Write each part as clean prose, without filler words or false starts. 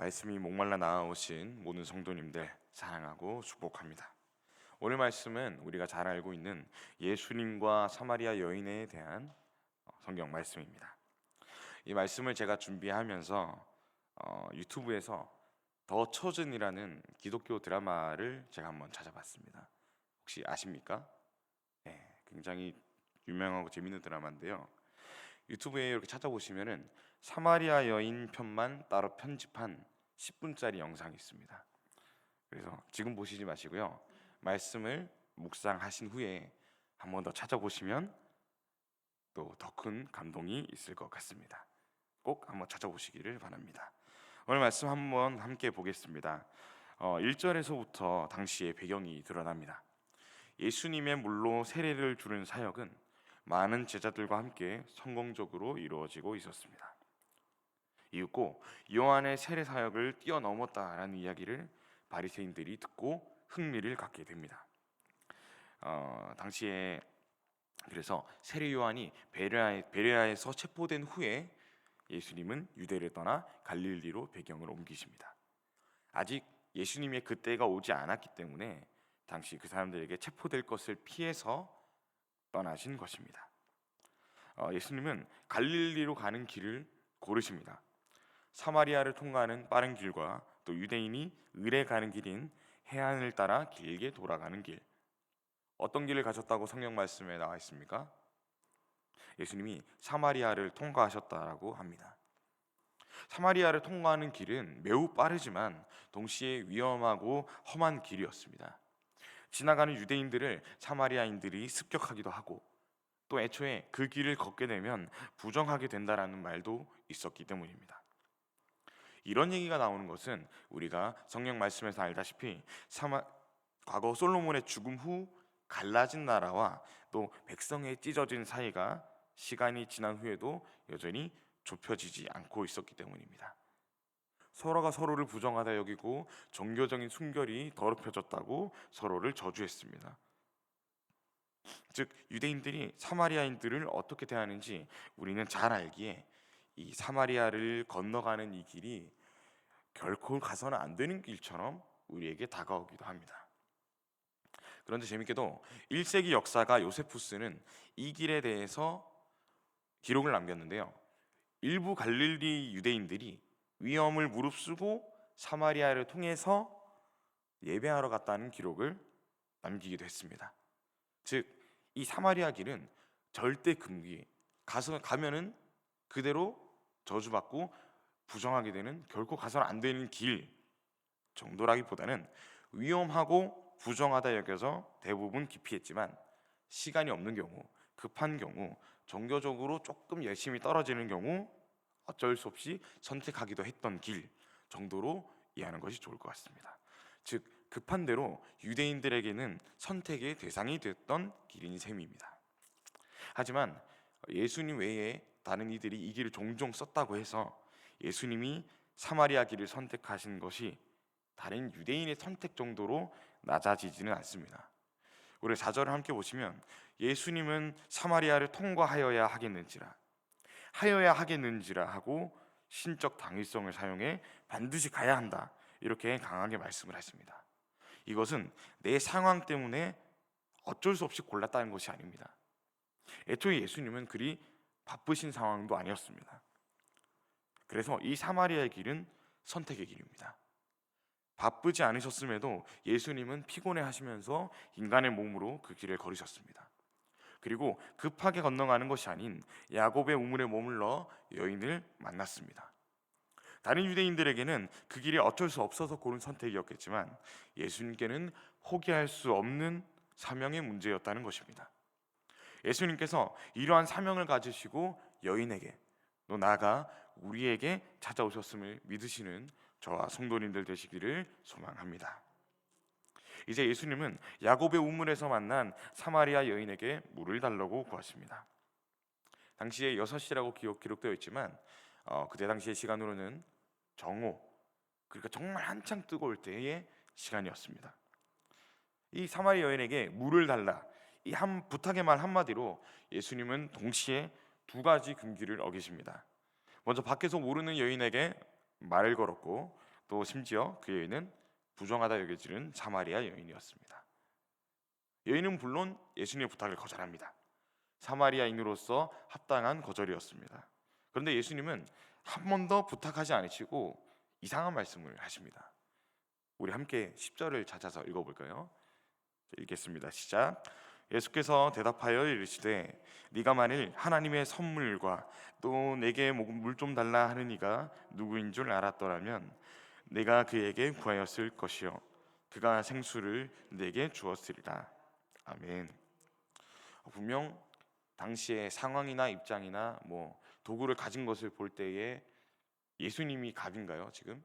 말씀이 목말라 나아오신 모든 성도님들 사랑하고 축복합니다. 오늘 말씀은 우리가 잘 알고 있는 예수님과 사마리아 여인에 대한 성경 말씀입니다. 이 말씀을 제가 준비하면서 유튜브에서 더 처즌이라는 기독교 드라마를 제가 한번 찾아봤습니다. 혹시 아십니까? 네, 굉장히 유명하고 재밌는 드라마인데요. 유튜브에 이렇게 찾아보시면은 사마리아 여인 편만 따로 편집한 10분짜리 영상이 있습니다. 그래서 지금 보시지 마시고요. 말씀을 묵상하신 후에 한 번 더 찾아보시면 또 더 큰 감동이 있을 것 같습니다. 꼭 한번 찾아보시기를 바랍니다. 오늘 말씀 한번 함께 보겠습니다. 1절에서부터 당시의 배경이 드러납니다. 예수님의 물로 세례를 주는 사역은 많은 제자들과 함께 성공적으로 이루어지고 있었습니다. 이윽고 요한의 세례 사역을 뛰어넘었다라는 이야기를 바리새인들이 듣고 흥미를 갖게 됩니다. 당시에 그래서 세례 요한이 베레아에서 체포된 후에 예수님은 유대를 떠나 갈릴리로 배경을 옮기십니다. 아직 예수님의 그때가 오지 않았기 때문에 당시 그 사람들에게 체포될 것을 피해서 떠나신 것입니다. 예수님은 갈릴리로 가는 길을 고르십니다. 사마리아를 통과하는 빠른 길과 또 유대인이 을에 가는 길인 해안을 따라 길게 돌아가는 길, 어떤 길을 가셨다고 성경 말씀에 나와 있습니까? 예수님이 사마리아를 통과하셨다라고 합니다. 사마리아를 통과하는 길은 매우 빠르지만 동시에 위험하고 험한 길이었습니다. 지나가는 유대인들을 사마리아인들이 습격하기도 하고 또 애초에 그 길을 걷게 되면 부정하게 된다라는 말도 있었기 때문입니다. 이런 얘기가 나오는 것은 우리가 성경 말씀에서 알다시피 과거 솔로몬의 죽음 후 갈라진 나라와 또 백성의 찢어진 사이가 시간이 지난 후에도 여전히 좁혀지지 않고 있었기 때문입니다. 서로가 서로를 부정하다 여기고 종교적인 순결이 더럽혀졌다고 서로를 저주했습니다. 즉 유대인들이 사마리아인들을 어떻게 대하는지 우리는 잘 알기에 이 사마리아를 건너가는 이 길이 결코 가서는 안 되는 길처럼 우리에게 다가오기도 합니다. 그런데 재밌게도 1세기 역사가 요세푸스는 이 길에 대해서 기록을 남겼는데요. 일부 갈릴리 유대인들이 위험을 무릅쓰고 사마리아를 통해서 예배하러 갔다는 기록을 남기기도 했습니다. 즉 이 사마리아 길은 절대 금기, 가면은 그대로 저주받고 부정하게 되는, 결코 가서는 안 되는 길 정도라기보다는 위험하고 부정하다 여겨서 대부분 기피했지만 시간이 없는 경우, 급한 경우, 종교적으로 조금 열심히 떨어지는 경우 어쩔 수 없이 선택하기도 했던 길 정도로 이해하는 것이 좋을 것 같습니다. 즉 급한 대로 유대인들에게는 선택의 대상이 됐던 길인 셈입니다. 하지만 예수님 외에 다른 이들이 이 길을 종종 썼다고 해서 예수님이 사마리아 길을 선택하신 것이 다른 유대인의 선택 정도로 낮아지지는 않습니다. 우리 4절을 함께 보시면 예수님은 사마리아를 통과하여야 하겠는지라 하고 신적 당위성을 사용해 반드시 가야 한다, 이렇게 강하게 말씀을 했습니다. 이것은 내 상황 때문에 어쩔 수 없이 골랐다는 것이 아닙니다. 애초에 예수님은 그리 바쁘신 상황도 아니었습니다. 그래서 이 사마리아의 길은 선택의 길입니다. 바쁘지 않으셨음에도 예수님은 피곤해 하시면서 인간의 몸으로 그 길을 걸으셨습니다. 그리고 급하게 건너가는 것이 아닌 야곱의 우물에 머물러 여인을 만났습니다. 다른 유대인들에게는 그 길이 어쩔 수 없어서 고른 선택이었겠지만 예수님께는 포기할 수 없는 사명의 문제였다는 것입니다. 예수님께서 이러한 사명을 가지시고 여인에게, 또 나아가 우리에게 찾아오셨음을 믿으시는 저와 성도님들 되시기를 소망합니다. 이제 예수님은 야곱의 우물에서 만난 사마리아 여인에게 물을 달라고 구하십니다. 당시에 6시라고 기록되어 있지만 그때 당시의 시간으로는 정오, 그러니까 정말 한창 뜨거울 때의 시간이었습니다. 이 사마리아 여인에게 물을 달라, 이 한 부탁의 말 한마디로 예수님은 동시에 2가지 금기를 어기십니다. 먼저 밖에서 모르는 여인에게 말을 걸었고 또 심지어 그 여인은 부정하다 여겨지는 사마리아 여인이었습니다. 여인은 물론 예수님의 부탁을 거절합니다. 사마리아인으로서 합당한 거절이었습니다. 그런데 예수님은 한 번 더 부탁하지 않으시고 이상한 말씀을 하십니다. 우리 함께 10절을 찾아서 읽어볼까요? 읽겠습니다. 시작. 예수께서 대답하여 이르시되 네가 만일 하나님의 선물과 또 내게 물 좀 달라 하는 이가 누구인 줄 알았더라면 내가 그에게 구하였을 것이요 그가 생수를 내게 주었으리라. 아멘. 분명 당시의 상황이나 입장이나 도구를 가진 것을 볼 때에 예수님이 갑인가요? 지금?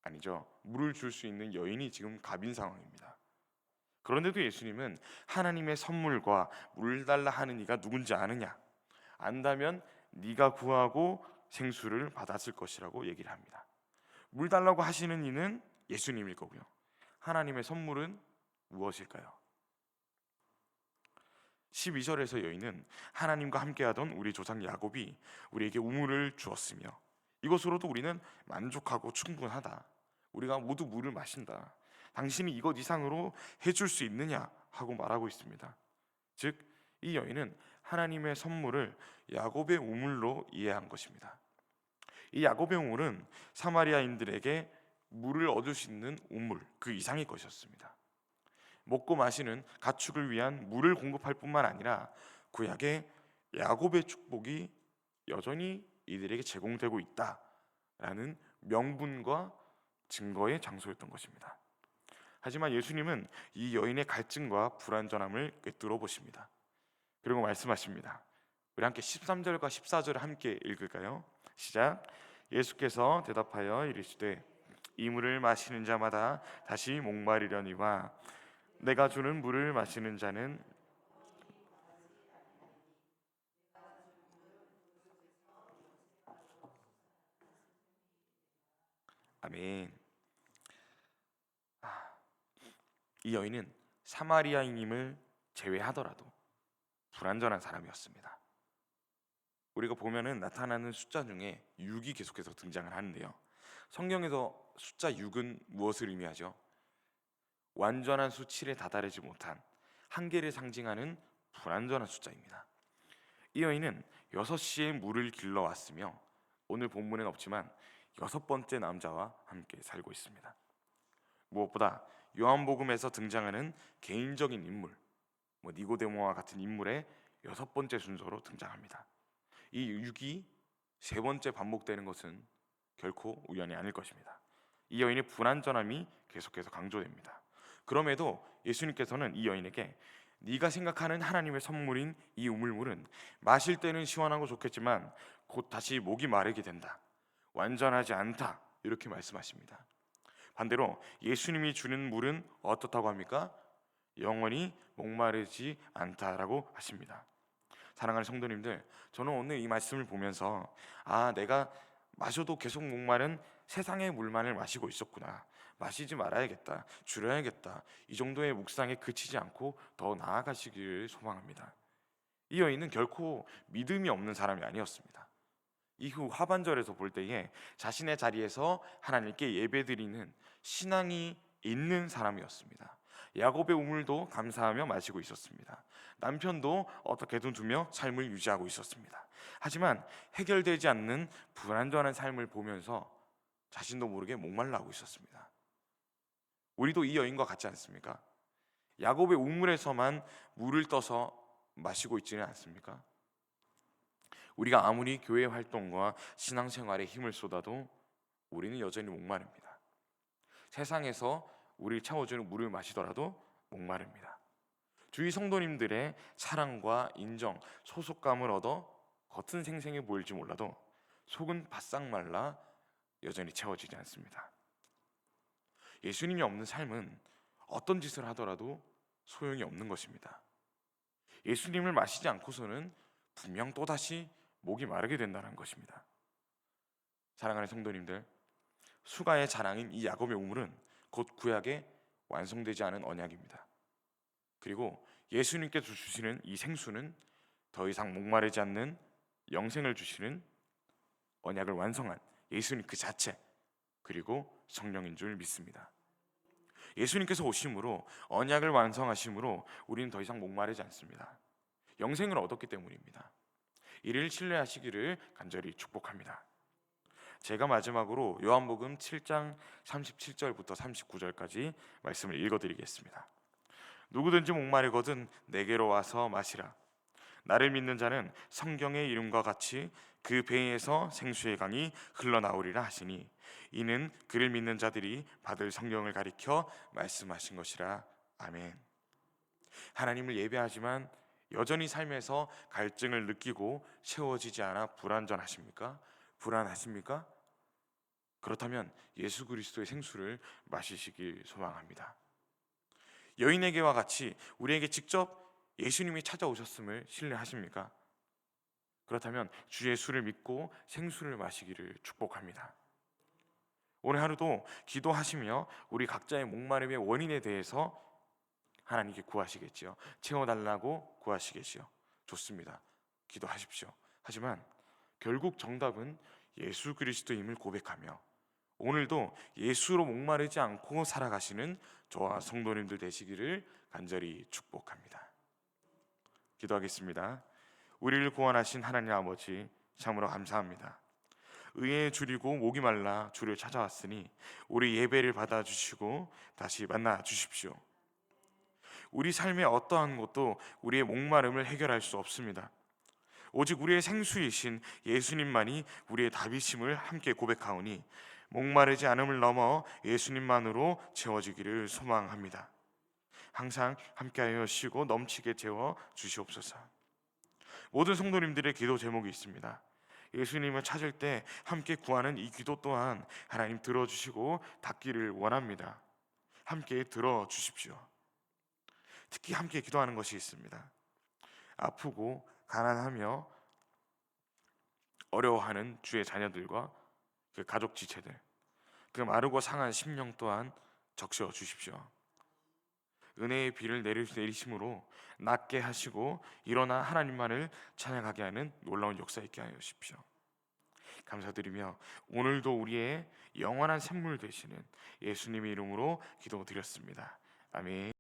아니죠. 물을 줄 수 있는 여인이 지금 갑인 상황입니다. 그런데도 예수님은 하나님의 선물과 물 달라 하는 이가 누군지 아느냐? 안다면 네가 구하고 생수를 받았을 것이라고 얘기를 합니다. 물 달라고 하시는 이는 예수님일 거고요. 하나님의 선물은 무엇일까요? 12절에서 여인은 하나님과 함께하던 우리 조상 야곱이 우리에게 우물을 주었으며 이것으로도 우리는 만족하고 충분하다. 우리가 모두 물을 마신다. 당신이 이것 이상으로 해줄 수 있느냐 하고 말하고 있습니다. 즉, 이 여인은 하나님의 선물을 야곱의 우물로 이해한 것입니다. 이 야곱의 우물은 사마리아인들에게 물을 얻을 수 있는 우물 그 이상의 것이었습니다. 먹고 마시는 가축을 위한 물을 공급할 뿐만 아니라 구약의 야곱의 축복이 여전히 이들에게 제공되고 있다라는 명분과 증거의 장소였던 것입니다. 하지만 예수님은 이 여인의 갈증과 불완전함을 꿰뚫어 보십니다. 그리고 말씀하십니다. 우리 함께 13절과 14절을 함께 읽을까요? 시작. 예수께서 대답하여 이르시되 이 물을 마시는 자마다 다시 목마르려니와 내가 주는 물을 마시는 자는 아멘. 이 여인은 사마리아인임을 제외하더라도 불완전한 사람이었습니다. 우리가 보면은 나타나는 숫자 중에 6이 계속해서 등장을 하는데요. 성경에서 숫자 6은 무엇을 의미하죠? 완전한 수치에 다다르지 못한 한계를 상징하는 불완전한 숫자입니다. 이 여인은 6시에 물을 길러왔으며 오늘 본문엔 없지만 6번째 남자와 함께 살고 있습니다. 무엇보다 요한복음에서 등장하는 개인적인 인물, 니고데모와 같은 인물의 6번째 순서로 등장합니다. 이 6이 3번째 반복되는 것은 결코 우연이 아닐 것입니다. 이 여인의 불완전함이 계속해서 강조됩니다. 그럼에도 예수님께서는 이 여인에게 네가 생각하는 하나님의 선물인 이 우물물은 마실 때는 시원하고 좋겠지만 곧 다시 목이 마르게 된다. 완전하지 않다. 이렇게 말씀하십니다. 반대로 예수님이 주는 물은 어떻다고 합니까? 영원히 목마르지 않다라고 하십니다. 사랑하는 성도님들, 저는 오늘 이 말씀을 보면서 내가 마셔도 계속 목마른 세상의 물만을 마시고 있었구나. 마시지 말아야겠다. 줄여야겠다. 이 정도의 묵상에 그치지 않고 더 나아가시기를 소망합니다. 이 여인은 결코 믿음이 없는 사람이 아니었습니다. 이후 하반절에서 볼 때에 자신의 자리에서 하나님께 예배드리는 신앙이 있는 사람이었습니다. 야곱의 우물도 감사하며 마시고 있었습니다. 남편도 어떻게든 두며 삶을 유지하고 있었습니다. 하지만 해결되지 않는 불완전한 삶을 보면서 자신도 모르게 목말라하고 있었습니다. 우리도 이 여인과 같지 않습니까? 야곱의 우물에서만 물을 떠서 마시고 있지는 않습니까? 우리가 아무리 교회 활동과 신앙생활에 힘을 쏟아도 우리는 여전히 목마릅니다. 세상에서 우리를 채워주는 물을 마시더라도 목마릅니다. 주위 성도님들의 사랑과 인정, 소속감을 얻어 겉은 생생해 보일지 몰라도 속은 바싹 말라 여전히 채워지지 않습니다. 예수님이 없는 삶은 어떤 짓을 하더라도 소용이 없는 것입니다. 예수님을 마시지 않고서는 분명 또다시 목이 마르게 된다는 것입니다. 사랑하는 성도님들, 수가의 자랑인 이 야곱의 우물은 곧 구약의 완성되지 않은 언약입니다. 그리고 예수님께서 주시는 이 생수는 더 이상 목마르지 않는 영생을 주시는 언약을 완성한 예수님 그 자체, 그리고 성령인 줄 믿습니다. 예수님께서 오심으로 언약을 완성하심으로 우리는 더 이상 목마르지 않습니다. 영생을 얻었기 때문입니다. 이를 신뢰하시기를 간절히 축복합니다. 제가 마지막으로 요한복음 7장 37절부터 39절까지 말씀을 읽어드리겠습니다. 누구든지 목마르거든 내게로 와서 마시라. 나를 믿는 자는 성경의 이름과 같이 그 배에서 생수의 강이 흘러나오리라 하시니 이는 그를 믿는 자들이 받을 성령을 가리켜 말씀하신 것이라. 아멘. 하나님을 예배하지만 여전히 삶에서 갈증을 느끼고 채워지지 않아 불완전하십니까? 불안하십니까? 그렇다면 예수 그리스도의 생수를 마시시길 소망합니다. 여인에게와 같이 우리에게 직접 예수님이 찾아오셨음을 신뢰하십니까? 그렇다면 주의 수를 믿고 생수를 마시기를 축복합니다. 오늘 하루도 기도하시며 우리 각자의 목마름의 원인에 대해서 하나님께 구하시겠지요. 채워달라고 구하시겠지요. 좋습니다. 기도하십시오. 하지만 결국 정답은 예수 그리스도임을 고백하며 오늘도 예수로 목마르지 않고 살아가시는 저와 성도님들 되시기를 간절히 축복합니다. 기도하겠습니다. 우리를 구원하신 하나님 아버지, 참으로 감사합니다. 의에 줄이고 목이 말라 주를 찾아왔으니 우리 예배를 받아주시고 다시 만나 주십시오. 우리 삶의 어떠한 것도 우리의 목마름을 해결할 수 없습니다. 오직 우리의 생수이신 예수님만이 우리의 답이심을 함께 고백하오니 목마르지 않음을 넘어 예수님만으로 채워지기를 소망합니다. 항상 함께하여 주시고 넘치게 채워 주시옵소서. 모든 성도님들의 기도 제목이 있습니다. 예수님을 찾을 때 함께 구하는 이 기도 또한 하나님 들어주시고 닿기를 원합니다. 함께 들어주십시오. 특히 함께 기도하는 것이 있습니다. 아프고 가난하며 어려워하는 주의 자녀들과 그 가족 지체들, 그 마르고 상한 심령 또한 적셔 주십시오. 은혜의 비를 내리심으로 낫게 하시고 일어나 하나님만을 찬양하게 하는 놀라운 역사 있게 하여 주십시오. 감사드리며 오늘도 우리의 영원한 샘물 되시는 예수님의 이름으로 기도드렸습니다. 아멘.